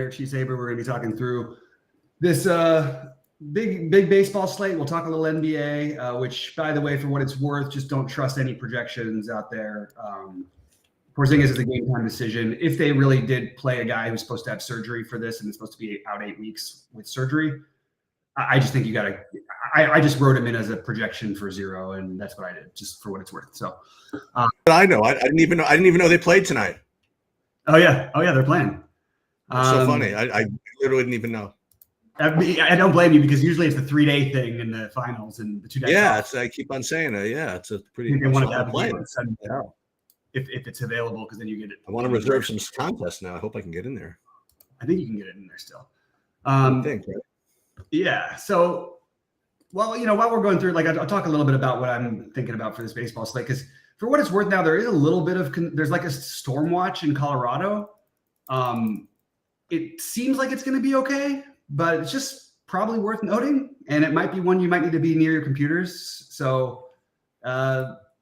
here at Cheat Saber. We're going to be talking through this big baseball slate. We'll talk a little NBA, which, by the way, for what it's worth, just don't trust any projections out there. Porzingis is a game time decision. If they really did play a guy who's supposed to have surgery for this and is supposed to be out 8 weeks with surgery, I just think you got to. I just wrote him in as a projection for 0, and that's what I did, just for what it's worth. So, but I know I didn't even know they played tonight. Oh yeah, they're playing. It's so funny. I literally didn't even know. I don't blame you, because usually it's the 3-day thing in the finals and the 2 days. Yeah, I keep on saying it. Yeah, it's a pretty. They want to have play if it's available, because then you get it. I want to reserve some contests now. I hope I can get in there. I think you can get it in there still. I think. Right? Yeah. So, well, while we're going through, like, I'll talk a little bit about what I'm thinking about for this baseball slate, because for what it's worth now, there is a little bit of there's like a storm watch in Colorado. It seems like it's going to be okay, but it's just probably worth noting, and it might be one you might need to be near your computers. So,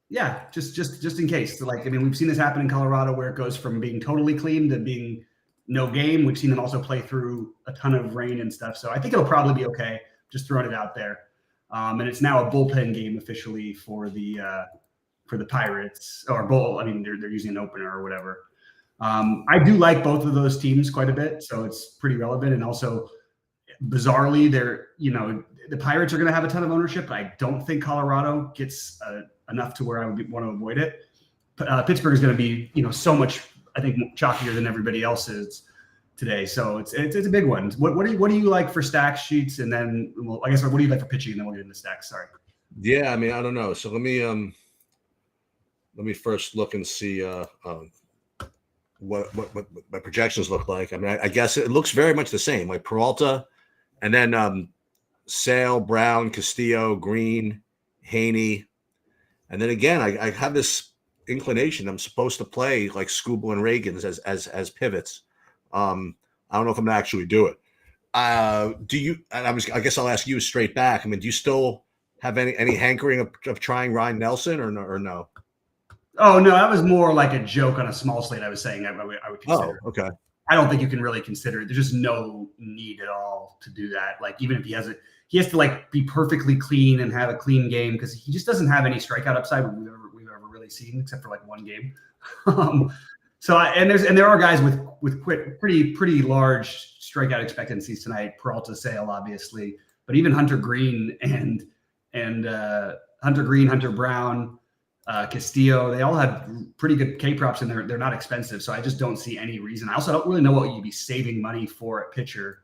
yeah, just in case. So, like, I mean, we've seen this happen in Colorado, where it goes from being totally clean to being no game. We've seen them also play through a ton of rain and stuff. So I think it'll probably be okay. Just throwing it out there. And it's now a bullpen game officially for the Pirates, or bull. I mean, they're using an opener or whatever. I do like both of those teams quite a bit, so it's pretty relevant. And also, bizarrely, the Pirates are going to have a ton of ownership, but I don't think Colorado gets enough to where I would want to avoid it. Pittsburgh is going to be, so much, I think, chalkier than everybody else is today. So it's a big one. What do you like for stack sheets? And then, well, I guess, what do you like for pitching? And then we'll get into stacks. Sorry. Yeah, I mean, I don't know. So let me first look and see what my projections look like. I mean, I guess it looks very much the same, like Peralta, and then Sale, Brown, Castillo, Green, Haney, and then again, I have this inclination I'm supposed to play like Skubal and Reagans as pivots. I don't know if I'm gonna actually do it. Do you? And I guess I'll ask you straight back. I mean, do you still have any hankering of trying Ryan Nelson or no? Oh no, that was more like a joke on a small slate. I was saying I would consider. Oh, okay. I don't think you can really consider it. There's just no need at all to do that. Like, even if he has to like be perfectly clean and have a clean game, because he just doesn't have any strikeout upside we've ever really seen, except for like one game. There are guys with pretty large strikeout expectancies tonight. Peralta, Sale, obviously, but even Hunter Green and Hunter Brown, Castillo, they all have pretty good K props, and they're not expensive. So I just don't see any reason. I also don't really know what you'd be saving money for at pitcher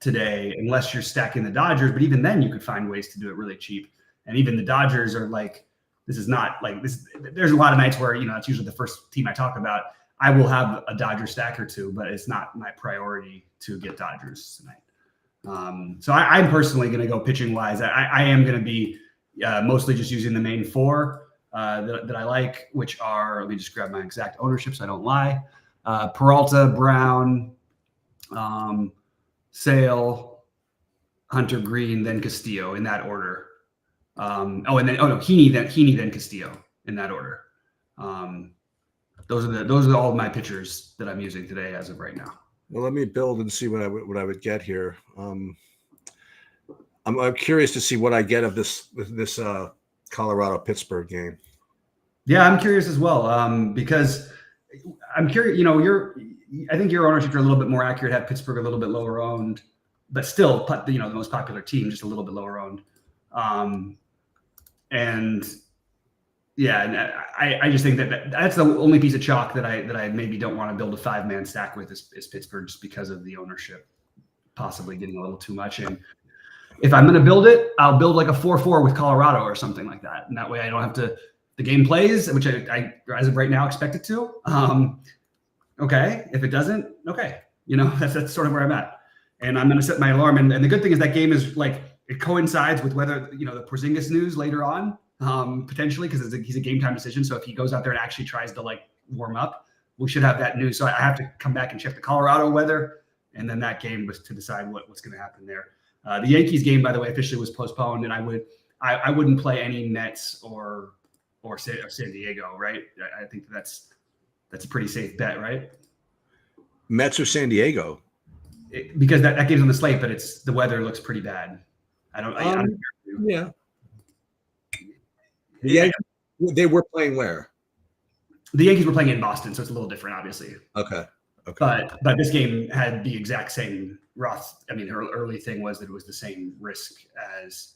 today, unless you're stacking the Dodgers. But even then, you could find ways to do it really cheap. And even the Dodgers are like, this is not like this. There's a lot of nights where, it's usually the first team I talk about. I will have a Dodger stack or two, but it's not my priority to get Dodgers tonight. So I'm personally going to go pitching wise. I am going to be mostly just using the main 4 that I like, which are, let me just grab my exact ownership so I don't lie. Peralta, Brown, Sale, Hunter Green, then Castillo, in that order. Heaney, then Castillo, in that order. Those are all of my pitchers that I'm using today as of right now. Well, let me build and see what I would get here. I'm curious to see what I get of this Colorado-Pittsburgh game. Yeah, I'm curious as well, because I'm curious. I think your ownership are a little bit more accurate. Have Pittsburgh a little bit lower owned, but still, the most popular team, just a little bit lower owned. And I just think that's the only piece of chalk that I maybe don't want to build a 5-man stack with is Pittsburgh, just because of the ownership possibly getting a little too much. And if I'm going to build it, I'll build like a 4-4 with Colorado or something like that. And that way I don't have to, the game plays, which I as of right now expect it to. Okay. If it doesn't, okay. That's sort of where I'm at. And I'm going to set my alarm. And the good thing is that game is like, it coincides with whether, the Porzingis news later on, potentially, because he's a game time decision. So if he goes out there and actually tries to like warm up, we should have that news. So I have to come back and check the Colorado weather. And then that game was to decide what's going to happen there. The Yankees game, by the way, officially was postponed, and I wouldn't play any Mets or San Diego, right? I think that's a pretty safe bet, right? Mets or San Diego? because that game's on the slate, but the weather looks pretty bad. I don't. Yeah. Yeah. They were playing where? The Yankees were playing in Boston, so it's a little different, obviously. Okay. But this game had the exact same Roth. I mean, her early thing was that it was the same risk as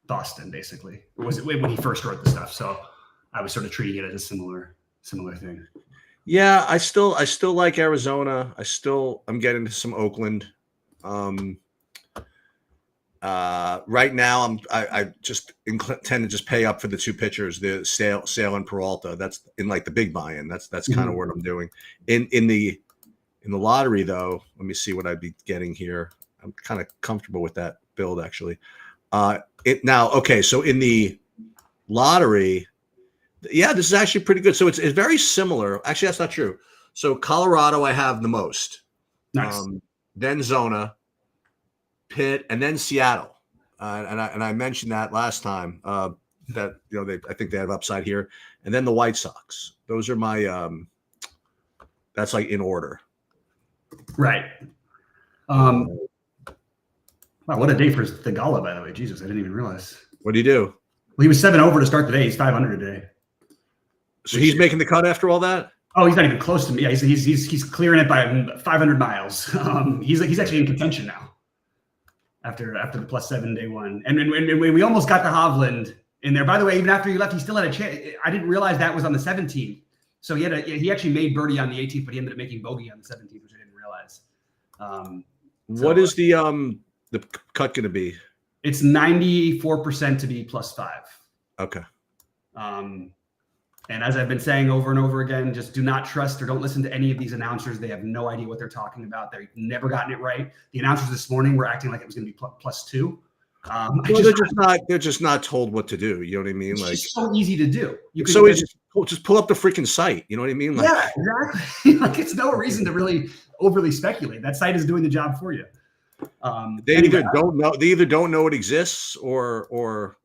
Boston, basically. It was when he first wrote the stuff. So I was sort of treating it as a similar thing. Yeah, I still like Arizona. I'm getting to some Oakland. Right now, I just tend to just pay up for the two pitchers, the Sale and Peralta. That's in like the big buy-in. That's kind of what I'm doing. In the lottery, though, let me see what I'd be getting here. I'm kind of comfortable with that build, actually. Okay, so in the lottery, yeah, this is actually pretty good. So it's very similar. Actually, that's not true. So Colorado, I have the most. Nice. Then Zona, Pitt, and then Seattle. And I mentioned that last time that I think they have upside here. And then the White Sox. Those are my that's like in order. Right. Wow, what a day for Thagala, by the way. Jesus, I didn't even realize. What do you do? Well, he was 7 over to start the day. He's 500 today. So he's making the cut after all that? Oh, he's not even close to me. Yeah, he's clearing it by 500 miles. He's actually in contention now after the +7 day one. And when we almost got to Hovland in there. By the way, even after he left, he still had a chance. I didn't realize that was on the 17th. So he actually made birdie on the 18th, but he ended up making bogey on the 17th, which I didn't realize. What is the cut going to be? It's 94% to be +5. Okay. And as I've been saying over and over again, just do not trust or don't listen to any of these announcers. They have no idea what they're talking about. They've never gotten it right. The announcers this morning were acting like it was going to be +2. They're just not told what to do. You know what I mean? It's like just so easy to do. Just pull up the freaking site. You know what I mean? Like, yeah, exactly. Like it's no reason to really overly speculate. That site is doing the job for you. They either don't know it exists or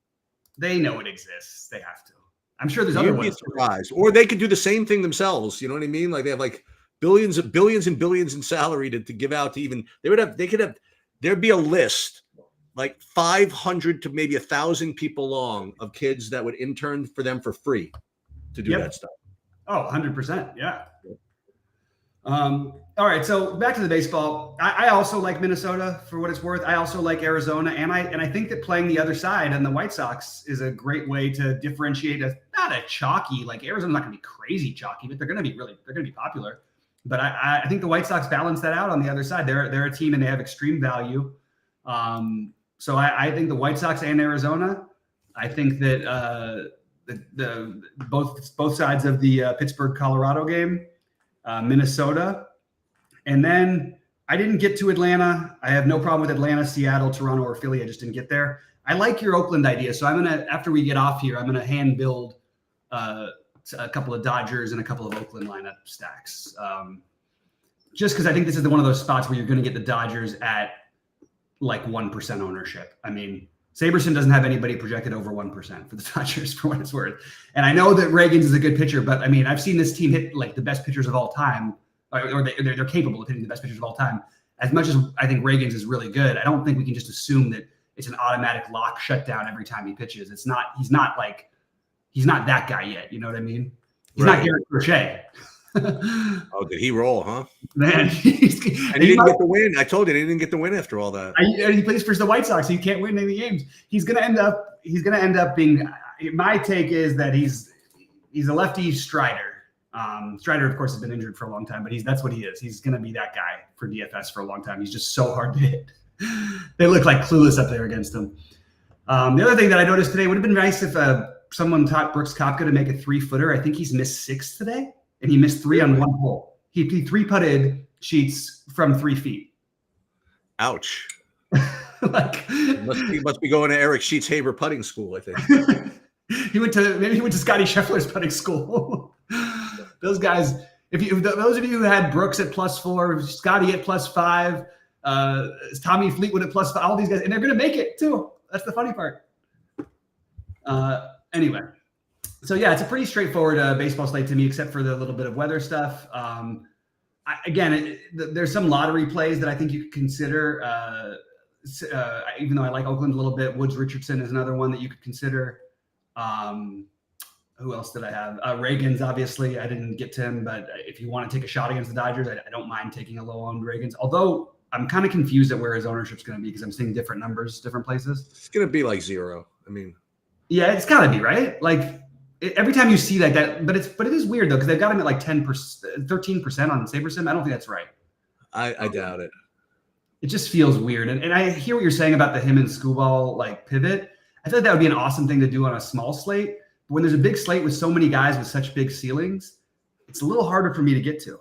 they know it exists. They have to. I'm sure there's other ways. Surprised. Or they could do the same thing themselves. You know what I mean? Like they have like billions and billions in salary to give out to even there'd be a list like 500 to maybe 1,000 people long of kids that would intern for them for free to do that stuff. Oh, 100%. Yeah. All right. So back to the baseball. I also like Minnesota for what it's worth. I also like Arizona. And I think that playing the other side and the White Sox is a great way to differentiate not a chalky, like Arizona's not going to be crazy chalky, but they're going to be popular. But I think the White Sox balance that out on the other side. They're a team and they have extreme value. So I think the White Sox and Arizona, I think that both sides of the Pittsburgh, Colorado game, Minnesota. And then I didn't get to Atlanta. I have no problem with Atlanta, Seattle, Toronto, or Philly. I just didn't get there. I like your Oakland idea. So after we get off here, I'm going to hand build a couple of Dodgers and a couple of Oakland lineup stacks. Just because I think this is one of those spots where you're going to get the Dodgers at like 1% ownership. I mean, Saberson doesn't have anybody projected over 1% for the Dodgers for what it's worth. And I know that Reagans is a good pitcher, but I mean, I've seen this team hit like the best pitchers of all time, or they're capable of hitting the best pitchers of all time. As much as I think Reagans is really good, I don't think we can just assume that it's an automatic lock shutdown every time he pitches. He's not that guy yet. You know what I mean? He's not Garrett Crochet. Oh, did he roll, huh? Man, and he didn't get the win. I told you he didn't get the win after all that. He plays for the White Sox. So he can't win any games. He's going to end up being. My take is that he's a lefty Strider. Strider, of course, has been injured for a long time, but that's what he is. He's going to be that guy for DFS for a long time. He's just so hard to hit. They look like clueless up there against him. The other thing that I noticed today would have been nice if someone taught Brooks Koepka to make a 3-footer. I think he's missed 6 today. And he missed 3 on one hole. He 3-putted Sheets from 3 feet. Ouch. He must be going to Eric Sheets Haber putting school, I think. He went to Scotty Scheffler's putting school. Those guys, those of you who had Brooks at +4, Scotty at +5, Tommy Fleetwood at +5, all these guys, and they're going to make it too. That's the funny part. Anyway. So, yeah, it's a pretty straightforward baseball slate to me, except for the little bit of weather stuff. there's some lottery plays that I think you could consider. Even though I like Oakland a little bit, Woods Richardson is another one that you could consider. Who else did I have? Reagans, obviously. I didn't get to him, but if you want to take a shot against the Dodgers, I don't mind taking a low-owned Reagans. Although I'm kind of confused at where his ownership's going to be because I'm seeing different numbers, different places. It's going to be like 0. I mean, yeah, it's got to be, right? Like every time you see like that, but it is weird though because they've got him at like 10%, 13% on SaberSim. I don't think that's right. I doubt it. It just feels weird, and I hear what you're saying about the him and Skubal like pivot. I feel like that would be an awesome thing to do on a small slate. But when there's a big slate with so many guys with such big ceilings, it's a little harder for me to get to.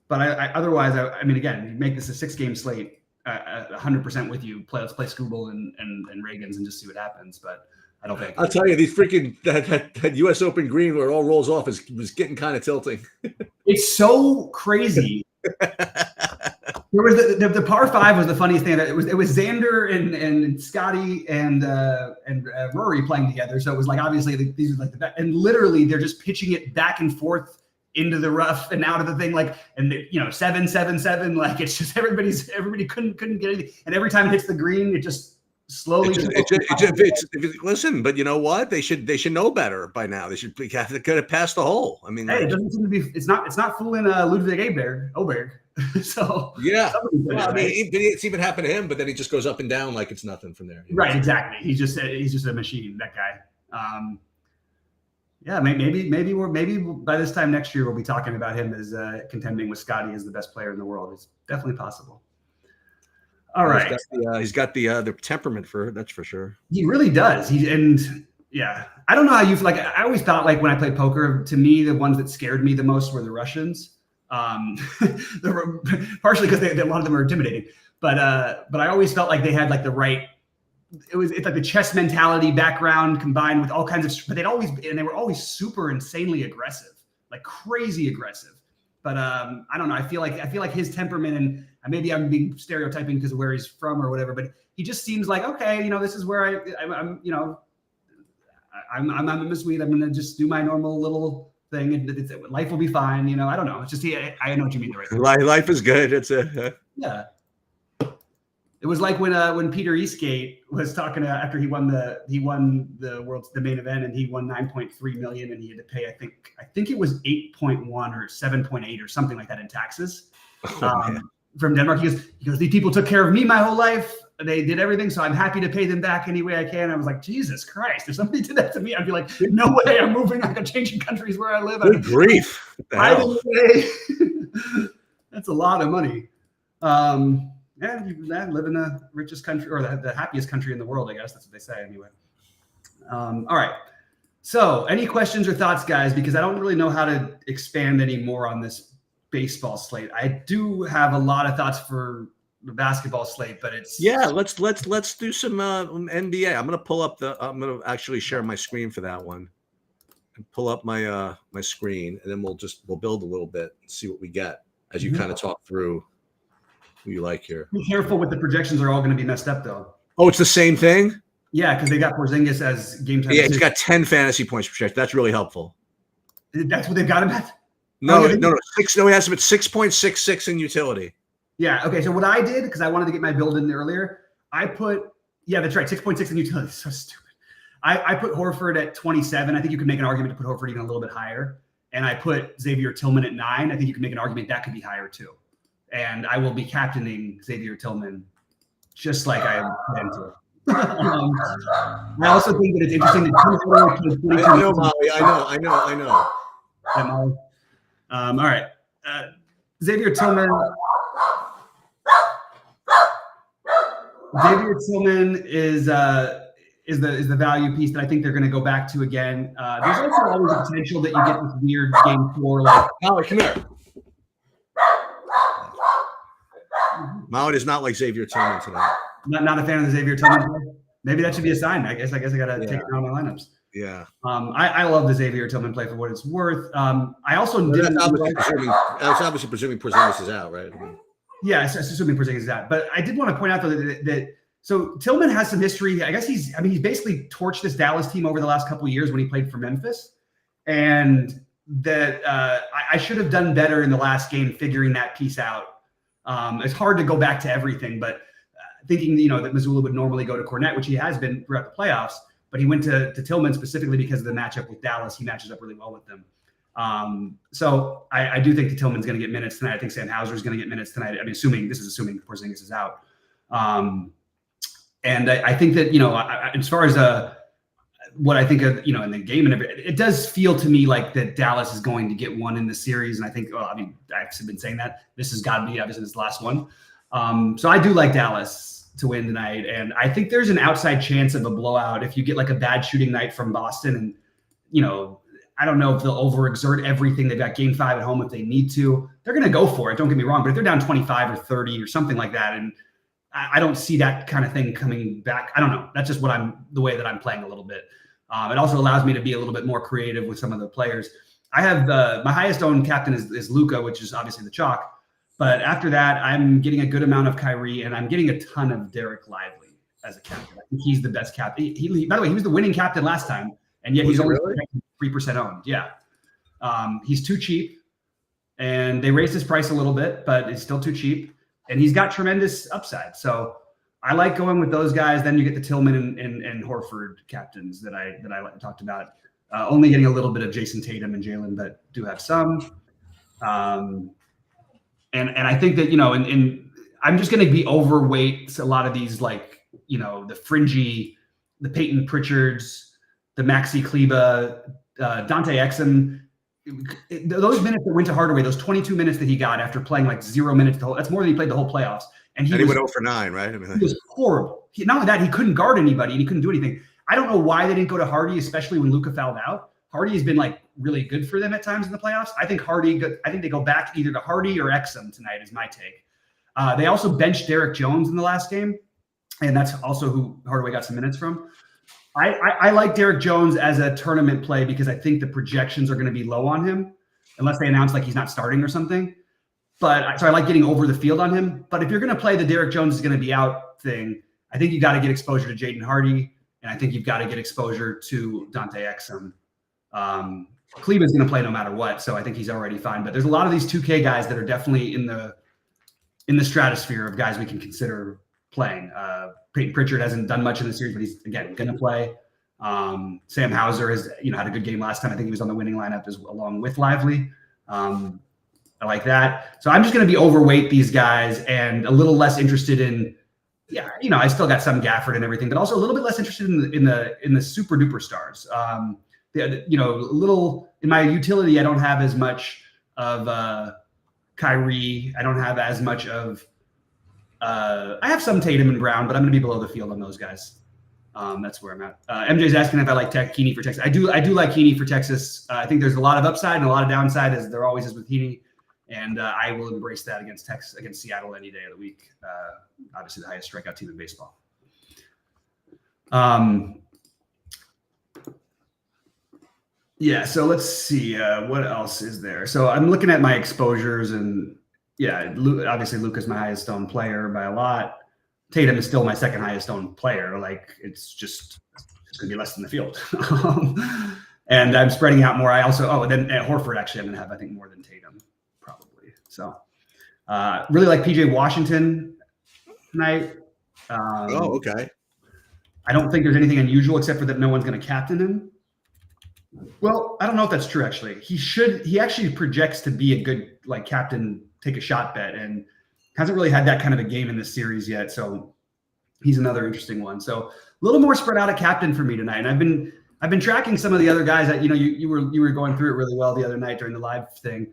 But otherwise, I mean, again, you make this a 6-game slate, 100% with you. Let's play Skubal and Reagans and just see what happens. But I don't think. I'll tell you, these freaking that U.S. Open green where it all rolls off was getting kind of tilting. It's so crazy. There was the par 5 was the funniest thing. That it was Xander and Scotty and Rory playing together. So it was like obviously these are like the best, and literally they're just pitching it back and forth into the rough and out of the thing, like, and 7-7-7, like it's just everybody couldn't get anything, and every time it hits the green, it just slowly. Listen, but you know what? They should know better by now. They should have to pass the hole. I mean, it doesn't seem to be. It's not fooling Ludwig Oberg. So yeah, well, I mean, it's even happened to him, but then he just goes up and down like it's nothing from there. Right, exactly. He's just a machine. That guy. Yeah, maybe by this time next year we'll be talking about him as contending with Scotty as the best player in the world. It's definitely possible. All right, he's got the temperament for that's for sure. He really does. I don't know how you feel. Like I always thought, like when I played poker, to me the ones that scared me the most were the Russians. Partially because a lot of them are intimidating, but I always felt like they had like the right. It's like the chess mentality background combined with all kinds of, but they were always super insanely aggressive, like crazy aggressive. But I don't know. I feel like his temperament, and maybe I'm being stereotyping because of where he's from or whatever, but he just seems like, okay, this is where I'm in the suite. I'm gonna just do my normal little thing, and life will be fine. I don't know. It's just I know what you mean. Life is good. It's yeah. It was like when Peter Eastgate was talking after he won the main event, and he won 9.3 million, and he had to pay I think it was 8.1 or 7.8 or something like that in taxes from Denmark. He goes, these people took care of me my whole life. They did everything, so I'm happy to pay them back any way I can. I was like, Jesus Christ, if somebody did that to me, I'd be like, no way, I'm moving. I'm changing countries where I live. Good grief. That's a lot of money. Yeah, live in the richest country or the happiest country in the world, I guess. That's what they say anyway. All right. So any questions or thoughts, guys? Because I don't really know how to expand any more on this baseball slate. I do have a lot of thoughts for the basketball slate, but it's let's do some NBA. I'm gonna actually share my screen for that one and pull up my my screen, and then we'll build a little bit and see what we get as you kind of talk through who you like here. Be careful with the projections are all going to be messed up though. Oh, it's the same thing? Yeah, because they got Porzingis as game time. Yeah, he's got 10 fantasy points projected. That's really helpful. That's what they've got him at? No, 6. No, he has him at 6.66 in utility. Yeah. Okay. So what I did, because I wanted to get my build in earlier, that's right. 6.6 in utility. So stupid. I put Horford at 27. I think you could make an argument to put Horford even a little bit higher. And I put Xavier Tillman at 9. I think you can make an argument that could be higher too. And I will be captaining Xavier Tillman just like I am to. I also think that it's interesting that I know, Molly. I know. Yeah, Molly. All right. Xavier Tillman. Xavier Tillman is the value piece that I think they're going to go back to again. There's also always a potential that you get this weird game 4 like. Molly, come here. Molly is not like Xavier Tillman tonight. Not a fan of the Xavier Tillman play. Maybe that should be a sign. I guess I got to take it down my lineups. Yeah. I love the Xavier Tillman play for what it's worth. I also didn't. That's obviously presuming Porzingis is out, right? Yeah, it's assuming Porzingis is out. But I did want to point out though that so Tillman has some history. I guess he's basically torched this Dallas team over the last couple of years when he played for Memphis, and that I should have done better in the last game figuring that piece out. It's hard to go back to everything, but thinking, that Missoula would normally go to Cornette, which he has been throughout the playoffs, but he went to Tillman specifically because of the matchup with Dallas. He matches up really well with them. So I do think that Tillman's going to get minutes tonight. I think Sam Hauser is going to get minutes tonight. I mean, assuming Porzingis is out. And I think that, as far as what I think of, in the game and everything, it does feel to me like that Dallas is going to get one in the series. And I think, I've been saying that this has got to be obviously this last one. So I do like Dallas to win tonight. And I think there's an outside chance of a blowout if you get like a bad shooting night from Boston. And, I don't know if they'll overexert everything. They've got game 5 at home if they need to. They're going to go for it. Don't get me wrong. But if they're down 25 or 30 or something like that, and I don't see that kind of thing coming back. I don't know. That's just the way that I'm playing a little bit. It also allows me to be a little bit more creative with some of the players. I have my highest owned captain is Luka, which is obviously the chalk. But after that, I'm getting a good amount of Kyrie, and I'm getting a ton of Derek Lively as a captain. I think he's the best captain. By the way, he was the winning captain last time, and yet he's only 3% owned. Yeah. He's too cheap, and they raised his price a little bit, but it's still too cheap. And he's got tremendous upside. So I like going with those guys. Then you get the Tillman and Horford captains that I talked about. Only getting a little bit of Jason Tatum and Jalen, but do have some. And I think that, I'm just going to be overweight a lot of these, the fringy, the Peyton Pritchards, the Maxi Kleba, Dante Exum. Those minutes that went to Hardaway, those 22 minutes that he got after playing 0 minutes, that's more than he played the whole playoffs. And he went 0 for 9, right? He was horrible. Not only that, he couldn't guard anybody and he couldn't do anything. I don't know why they didn't go to Hardy, especially when Luka fouled out. Hardy has been really good for them at times in the playoffs. I think they go back either to Hardy or Exum tonight is my take. They also benched Derek Jones in the last game, and that's also who Hardaway got some minutes from. I like Derek Jones as a tournament play because I think the projections are going to be low on him unless they announce he's not starting or something. So I like getting over the field on him. But if you're going to play the Derek Jones is going to be out thing, I think you got to get exposure to Jaden Hardy, and I think you've got to get exposure to Dante Exum. Kleber's going to play no matter what, so I think he's already fine. But there's a lot of these 2K guys that are definitely in the stratosphere of guys we can consider playing. Peyton Pritchard hasn't done much in the series, but he's again going to play. Sam Hauser has had a good game last time. I think he was on the winning lineup along with Lively. I like that. So I'm just going to be overweight these guys and a little less interested in. Yeah, I still got some Gafford and everything, but also a little bit less interested in the super duper stars. A little in my utility, I don't have as much of Kyrie. I don't have as much of. I have some Tatum and Brown, but I'm going to be below the field on those guys. That's where I'm at. MJ's asking if I like Heaney for Texas. I do like Heaney for Texas. I think there's a lot of upside and a lot of downside, as there always is with Heaney. And I will embrace that against Seattle any day of the week. Obviously, the highest strikeout team in baseball. Yeah, so let's see. What else is there? So I'm looking at my exposures, and yeah, obviously Luka's my highest owned player by a lot. Tatum is still my second highest owned player. It's going to be less than the field. And I'm spreading out more. I also, then at Horford, actually, I'm going to have, I think, more than Tatum, probably. So really like PJ Washington tonight. Okay. I don't think there's anything unusual except for that no one's going to captain him. Well, I don't know if that's true, actually. He actually projects to be a good, captain, take a shot bet, and hasn't really had that kind of a game in this series yet. So he's another interesting one. So a little more spread out at captain for me tonight. And I've been tracking some of the other guys that, you were going through it really well the other night during the live thing,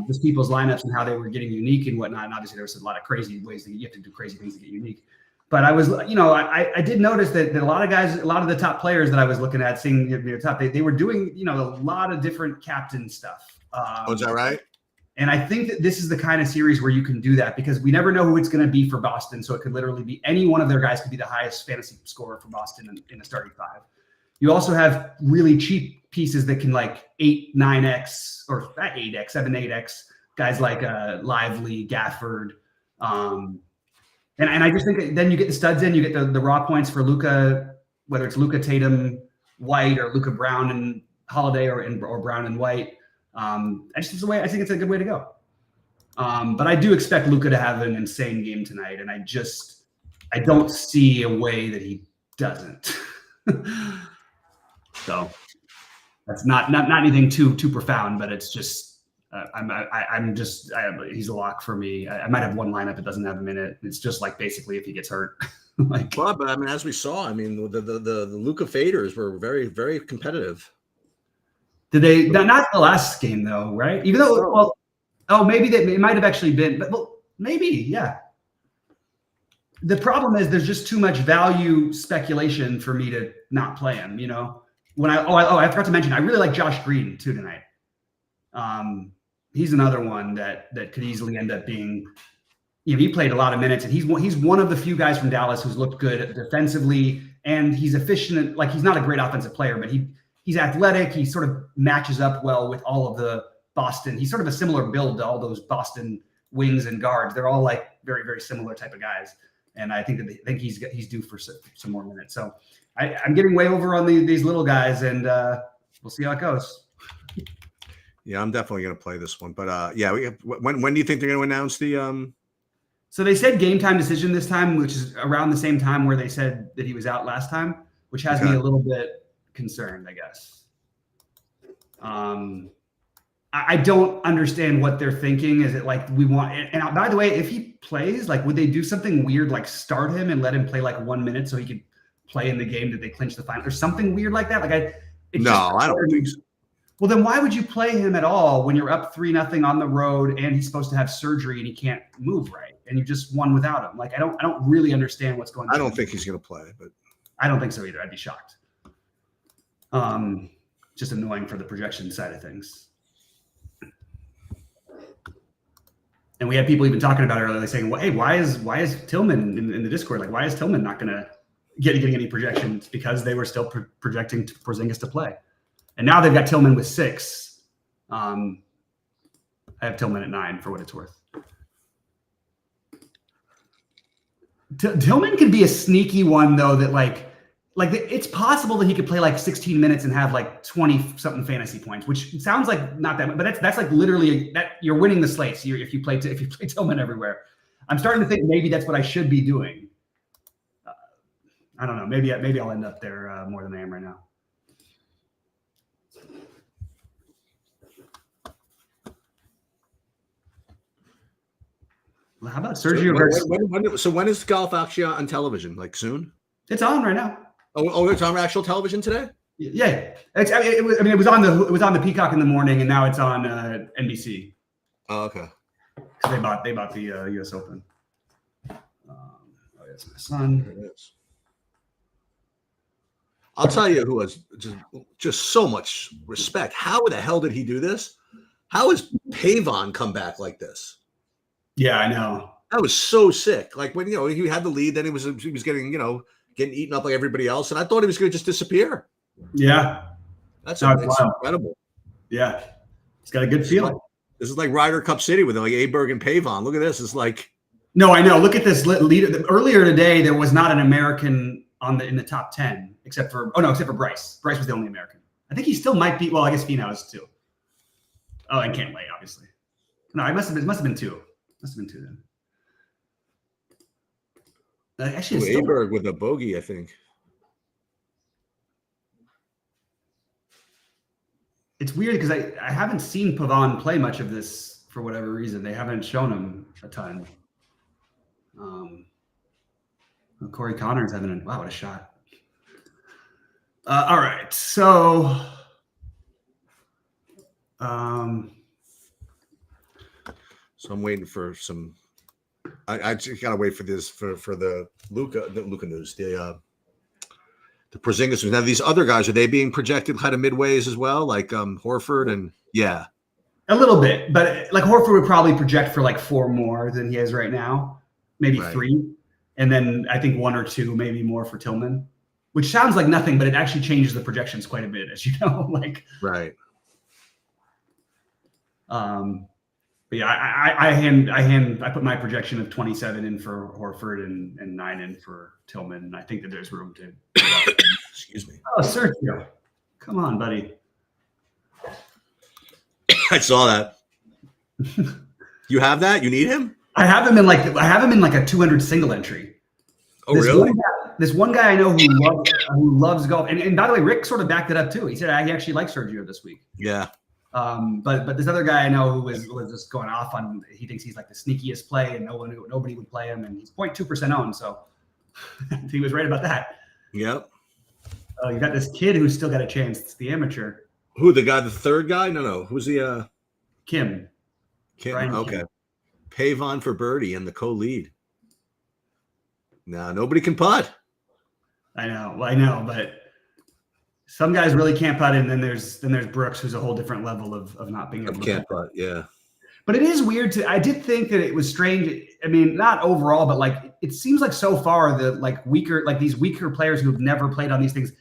just people's lineups and how they were getting unique and whatnot. And obviously there was a lot of crazy ways that you have to do crazy things to get unique. But I was, I did notice that a lot of guys, a lot of the top players that I was looking at, seeing near top, they were doing, a lot of different captain stuff. Is that right? And I think that this is the kind of series where you can do that because we never know who it's going to be for Boston. So it could literally be any one of their guys could be the highest fantasy scorer for Boston in the starting five. You also have really cheap pieces that can 8, 9x or 8x, 7, 8x guys like Lively, Gafford. And I just think then you get the studs in, you get the raw points for Luka, whether it's Luka, Tatum, White, or Luka, Brown and Holiday, or Brown and White. It's the way I think it's a good way to go. But I do expect Luka to have an insane game tonight, and I don't see a way that he doesn't. So that's not anything too profound, but it's just he's a lock for me. I might have one lineup that doesn't have him in it. It's just like basically if he gets hurt. Well, but I mean, as we saw, I mean, the Luka faders were very, very competitive. Did they not the last game though, right? Even though maybe it might have actually been, but maybe, yeah. The problem is there's just too much value speculation for me to not play him. When I forgot to mention, I really like Josh Green too tonight. He's another one that could easily end up being. He played a lot of minutes, and he's one of the few guys from Dallas who's looked good defensively, and he's efficient. Like he's not a great offensive player, but he's athletic. He sort of matches up well with all of the Boston. He's sort of a similar build to all those Boston wings and guards. They're all like very, very similar type of guys, and I think he's due for some more minutes. So I'm getting way over on these little guys, and we'll see how it goes. Yeah, I'm definitely going to play this one, but when do you think they're going to announce the? So they said game time decision this time, which is around the same time where they said that he was out last time, which has me a little bit concerned, I guess. I don't understand what they're thinking. Is it like we want? And by the way, if he plays, like, would they do something weird, like start him and let him play like 1 minute so he could play in the game that they clinch the final, or something weird like that? Like I don't think so. Well, then why would you play him at all when you're up 3-0 on the road and he's supposed to have surgery and he can't move right and you just won without him? Like I don't really understand what's going on. I don't think he's going to play, but I don't think so either. I'd be shocked. Just annoying for the projection side of things. And we had people even talking about it earlier, like saying, "Well, hey, why is Tillman in the Discord? Like, why is Tillman not going to getting any projections?" Because they were still projecting Porzingis to play. And now they've got Tillman with 6. I have Tillman at 9 for what it's worth. Tillman could be a sneaky one though. That like it's possible that he could play like 16 minutes and have like 20 something fantasy points, which sounds like not that much, but that's like literally that you're winning the slates if you play Tillman everywhere. I'm starting to think maybe that's what I should be doing. I don't know. Maybe I'll end up there more than I am right now. Well, how about Sergio? So when is golf actually on television? Like soon? It's on right now. Oh, it's on actual television today? Yeah, it was on the Peacock in the morning, and now it's on NBC. Oh, okay. So they bought the U.S. Open. That's my son. There it is. I'll tell you who has just so much respect. How the hell did he do this? How has Pavon come back like this? Yeah, I know. That was so sick. Like when he had the lead, then he was getting eaten up like everybody else, and I thought he was going to just disappear. Yeah, it's incredible. Yeah, he's got a good feeling. This is like Ryder Cup City with like Aberg and Pavon. Look at this. It's like no, I know. Look at this leader. Earlier today, there was not an American in the top 10 except for Bryce. Bryce was the only American. I think he still might be. Well, I guess Finau is too. Oh, and Cantlay, obviously. No, it must have been 2. Must have been 2 then. Actually, Aberg with a bogey, I think. It's weird because I haven't seen Pavon play much of this for whatever reason. They haven't shown him a ton. Corey Connors having wow, what a shot. All right, so So I'm waiting for some. I just gotta wait for this for the Luka news. The Porzingis news. Now these other guys, are they being projected kind of midways as well, like Horford and yeah, a little bit, but like Horford would probably project for like 4 more than he has right now, maybe 3, and then I think 1 or 2, maybe more for Tillman, which sounds like nothing, but it actually changes the projections quite a bit, as you know. Like right. But yeah, I put my projection of 27 in for Horford and 9 in for Tillman. And I think that there's room to. Excuse me. Oh, Sergio, come on, buddy. I saw that. You have that? You need him? I have him in like a 200 single entry. Oh, really? This one guy I know who loves golf, and by the way, Rick sort of backed it up too. He said he actually likes Sergio this week. Yeah. But this other guy I know who was just going off on, he thinks he's like the sneakiest play, and nobody would play him, and he's 0.2% owned. So he was right about that. Yep. You got this kid who's still got a chance. It's the amateur. Who, the guy, the third guy? No. Who's the Kim. Okay. Kim. Pavon for birdie and the co-lead. No, nobody can putt. I know, but some guys really can't putt, and then there's Brooks, who's a whole different level of not being able to can't putt. Yeah. But it is weird I did think that it was strange. I mean, not overall, but like it seems like so far these weaker players who've never played on these things,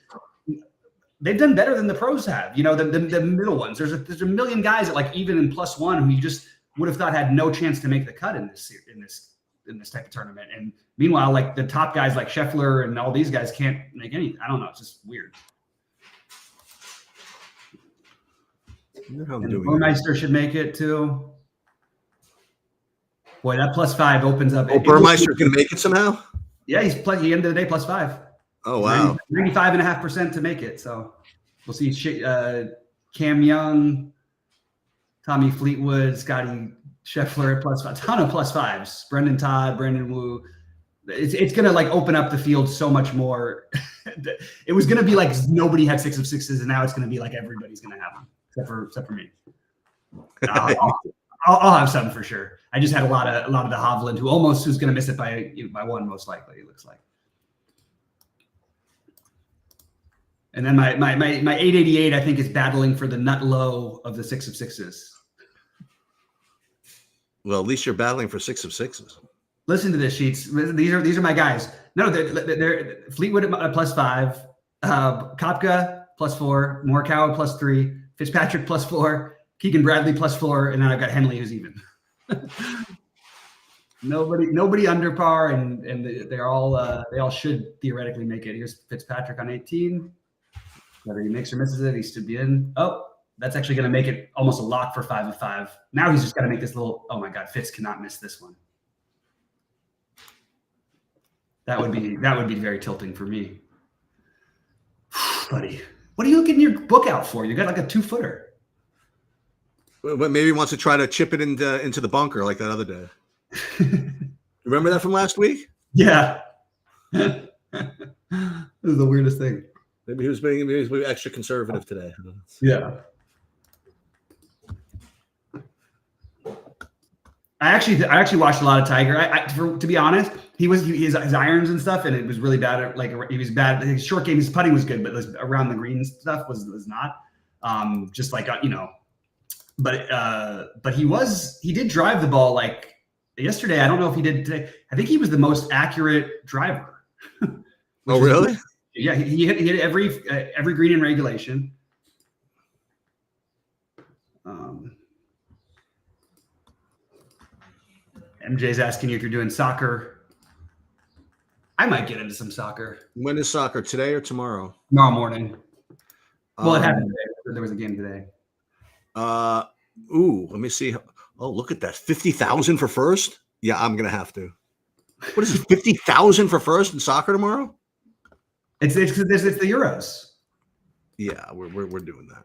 they've done better than the pros have. You know, the middle ones. There's a million guys that like even in +1 who you just would have thought had no chance to make the cut in this type of tournament. And meanwhile, like the top guys like Scheffler and all these guys can't make anything. I don't know. It's just weird. Burmeister should make it too. Boy, that +5 opens up. Oh, Burmeister can make it somehow? Yeah, he's playing the end of the day +5. Oh, wow. 95.5% to make it. So we'll see Cam Young, Tommy Fleetwood, Scotty Scheffler at +5. A ton of +5s. Brendan Todd, Brandon Wu. It's going to like open up the field so much more. It was going to be like nobody had 6 of 6s, and now it's going to be like everybody's going to have them, except for me. I'll have some for sure. I just had a lot of the Hovland who's going to miss it by one most likely. It looks like. And then my 888 I think is battling for the nut low of the 6 of 6s. Well, at least you're battling for 6 of 6s. Listen to this, Sheets. These are my guys. No, they're Fleetwood at +5, Koepka +4, Morikawa +3, Fitzpatrick +4, Keegan Bradley +4, and then I've got Henley who's even. Nobody under par, and they all should theoretically make it. Here's Fitzpatrick on 18. Whether he makes or misses it, he should be in. Oh, that's actually going to make it almost a lock for 5 of 5. Now he's just got to make this little. Oh my God, Fitz cannot miss this one. That would be very tilting for me, buddy. What are you getting your book out for? You got like a 2-footer. Well, maybe he wants to try to chip it into the bunker like that other day. Remember that from last week? Yeah. This is the weirdest thing. Maybe he was being extra conservative today. Yeah. I actually watched a lot of Tiger. To be honest, his irons and stuff, and it was really bad. Like he was bad. His short game, his putting was good, but around the green stuff was not. Just like but he did drive the ball like yesterday. I don't know if he did today. I think he was the most accurate driver. Oh, really? Yeah, he hit every green in regulation. MJ's asking you if you're doing soccer. I might get into some soccer. When is soccer? Today or tomorrow? Tomorrow morning. Well, it happened today. There was a game today. Let me see. Oh, look at that. 50,000 for first? Yeah, I'm gonna have to. What is it? 50,000 for first in soccer tomorrow? It's the Euros. Yeah, we're doing that.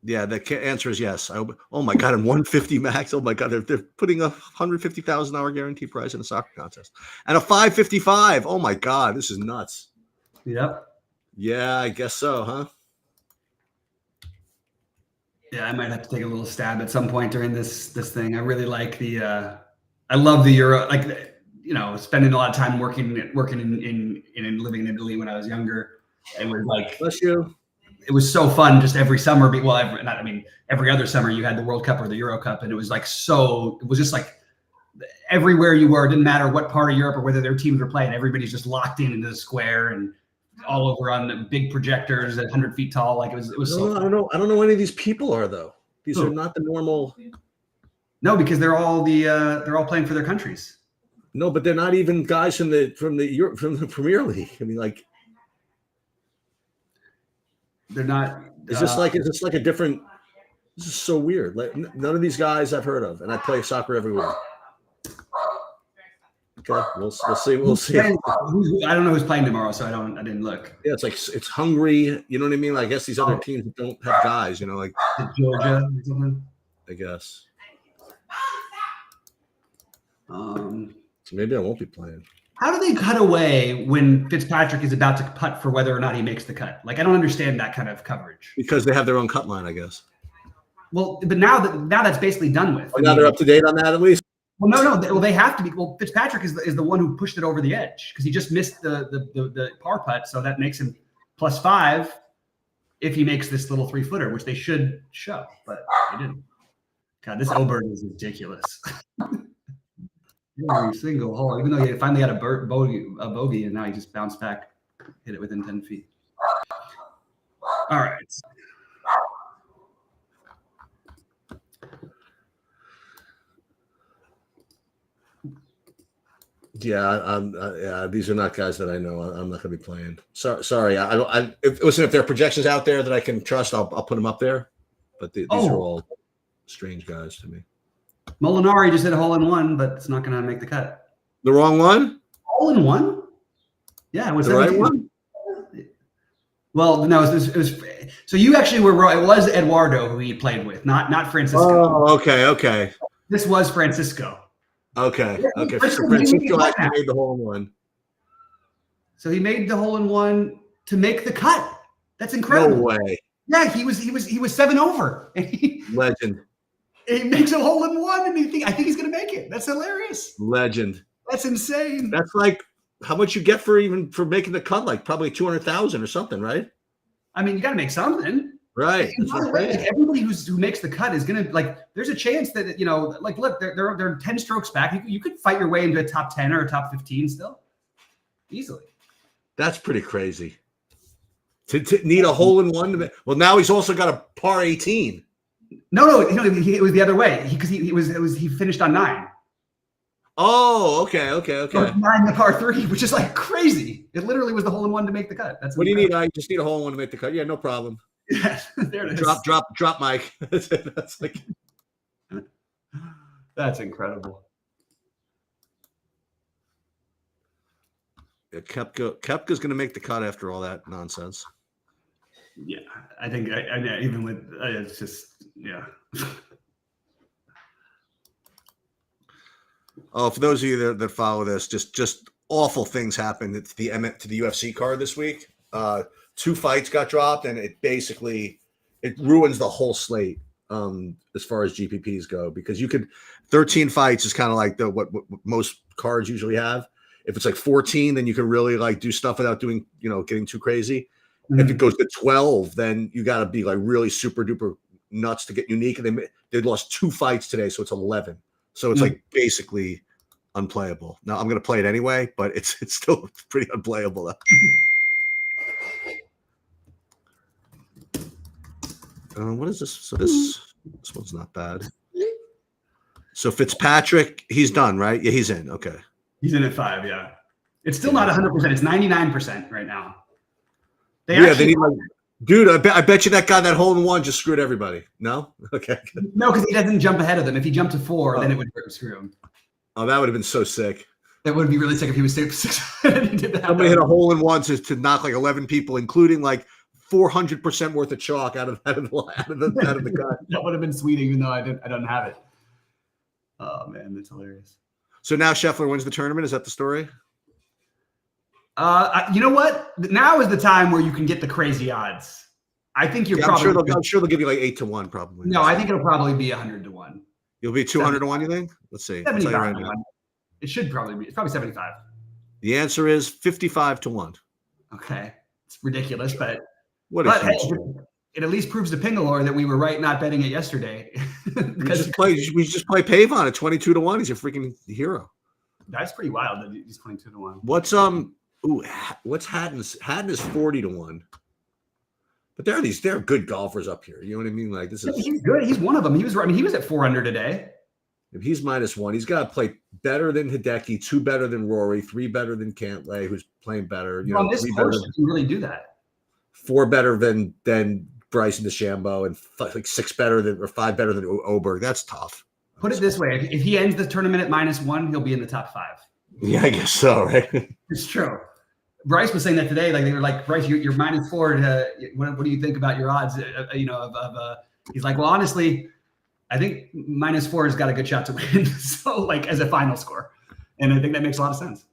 Yeah, the answer is yes. Oh my God, and 150 max. Oh my God, they're putting a $150,000 guarantee prize in a soccer contest and a 555. Oh my God, this is nuts. Yep. Yeah, I guess so, huh? Yeah, I might have to take a little stab at some point during this thing. I really like I love the Euro. Like, you know, spending a lot of time working in living in Italy when I was younger. It was like, bless you. It was so fun just every summer. Well, every other summer you had the World Cup or the Euro Cup, and it was like it was just like everywhere you were, it didn't matter what part of Europe or whether their teams were playing. Everybody's just locked into the square and all over on the big projectors at 100 feet tall. Like it was. I don't know who any of these people are though. These are not the normal. No, because they're all playing for their countries. No, but they're not even guys from the Premier League. I mean, like. They're not. Is this like a different? This is so weird. Like none of these guys I've heard of, and I play soccer every week. Okay, we'll see. We'll see. I don't know who's playing tomorrow, so I didn't look. Yeah, it's like it's Hungary. You know what I mean? I guess these other teams don't have guys. You know, like Georgia or something. I guess. So maybe I won't be playing. How do they cut away when Fitzpatrick is about to putt for whether or not he makes the cut? Like, I don't understand that kind of coverage. Because they have their own cut line, I guess. Well, but now that's basically done with. Now they're up to date on that at least. Well, no. Well, they have to be. Well, Fitzpatrick is the one who pushed it over the edge because he just missed the par putt, so that makes him +5 if he makes this little 3-footer, which they should show, but they didn't. God, this Oberg is ridiculous. Every single hole, even though he finally had a bogey, and now he just bounced back, hit it within 10 feet. All right. Yeah, these are not guys that I know. I'm not going to be playing. Sorry. If there are projections out there that I can trust, I'll put them up there. But these are all strange guys to me. Molinari just hit a hole-in-one, but it's not going to make the cut. The wrong one? Hole-in-one? Yeah, it was the right one. Well, no, it was. So you actually were wrong. It was Eduardo who he played with, not Francisco. Oh, okay. This was Francisco. Okay. So Francisco actually made the hole-in-one. So he made the hole-in-one to make the cut. That's incredible. No way. Yeah, he was 7 over. Legend. He makes a hole-in-one, and I think he's going to make it. That's hilarious. Legend. That's insane. That's like how much you get for making the cut, like probably 200,000 or something, right? I mean, you got to make something. Right. By the way, like everybody who makes the cut is going to, like, there's a chance that, like, look, they're 10 strokes back. You could fight your way into a top 10 or a top 15 still. Easily. That's pretty crazy. To need a hole-in-one. Well, now he's also got a par 18. No, it was the other way because he finished on 9. Oh, okay. So 9 the par 3, which is like crazy. It literally was the hole-in-one to make the cut. That's what do you need? I just need a hole-in-one to make the cut. Yeah, no problem. Yeah, there it is. Drop, Mike. That's like. That's incredible. Yeah, Koepka's going to make the cut after all that nonsense. Yeah, I think I even with it's just Oh, for those of you that follow this, just awful things happened to the UFC card this week. 2 fights got dropped, and it ruins the whole slate as far as GPPs go, because 13 fights is kind of like what most cards usually have. If it's like 14, then you can really like do stuff without doing getting too crazy. Mm-hmm. If it goes to 12, then you got to be like really super duper nuts to get unique. And they lost 2 fights today, so it's 11. So it's like basically unplayable. Now I'm going to play it anyway, but it's still pretty unplayable. What is this? So this one's not bad. So Fitzpatrick, he's done, right? Yeah, he's in. Okay. He's in at 5, yeah. It's still not 100%. It's 99% right now. They need dude, I bet you that guy that hole-in-one just screwed everybody. No? Okay. No, because he doesn't jump ahead of them. If he jumped to 4, then it would screw him. Oh, that would have been so sick. That would be really sick if he was 6 and he did that. Somebody hit a hole-in-one to knock like 11 people, including like 400% worth of chalk out of the cut. That would have been sweet, even though I don't have it. Oh man, that's hilarious. So now Scheffler wins the tournament. Is that the story? You know what? Now is the time where you can get the crazy odds. I think you're probably. I'm sure they'll give you like 8-1, probably. No, I think it'll probably be 100-1. You'll be 200-1. You think? Let's see. 75-1. It should probably be. It's probably 75. The answer is 55-1. Okay, it's ridiculous, but hey, it at least proves to Pingalore that we were right not betting it yesterday. we just play Pavon at 22-1. He's a freaking hero. That's pretty wild that he's 22-1. What's Hatton's? Hatton is 40-1. But there are good golfers up here. You know what I mean? Like this is. He's good. He's one of them. He was at 400 today. If he's -1, he's got to play better than Hideki, 2 better than Rory, 3 better than Cantlay, who's playing better. On this course, you can really do that. 4 better than Bryson DeChambeau and like 6 better than or 5 better than Oberg. That's tough. Put it this way: if he ends the tournament at -1, he'll be in the top 5. Yeah, I guess so, right? It's true. Bryce was saying that today. Like they were like, Bryce, you're -4. What do you think about your odds? He's like, well, honestly, I think -4 has got a good shot to win. So like as a final score, and I think that makes a lot of sense.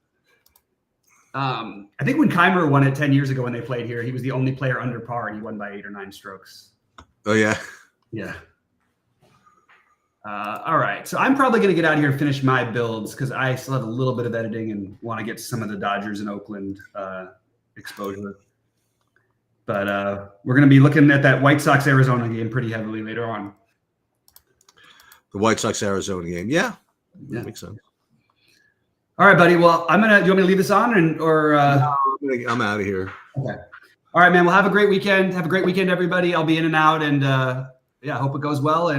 I think when Keimer won it 10 years ago when they played here, he was the only player under par, and he won by 8 or 9 strokes. Oh yeah, yeah. All right, so I'm probably going to get out of here and finish my builds because I still have a little bit of editing and want to get to some of the Dodgers and Oakland exposure. But we're going to be looking at that White Sox-Arizona game pretty heavily later on. The White Sox-Arizona game, yeah, that makes sense. All right, buddy. Well, do you want me to leave this on or? No, I'm out of here. Okay. All right, man. Well, have a great weekend. Have a great weekend, everybody. I'll be in and out, and yeah, I hope it goes well. And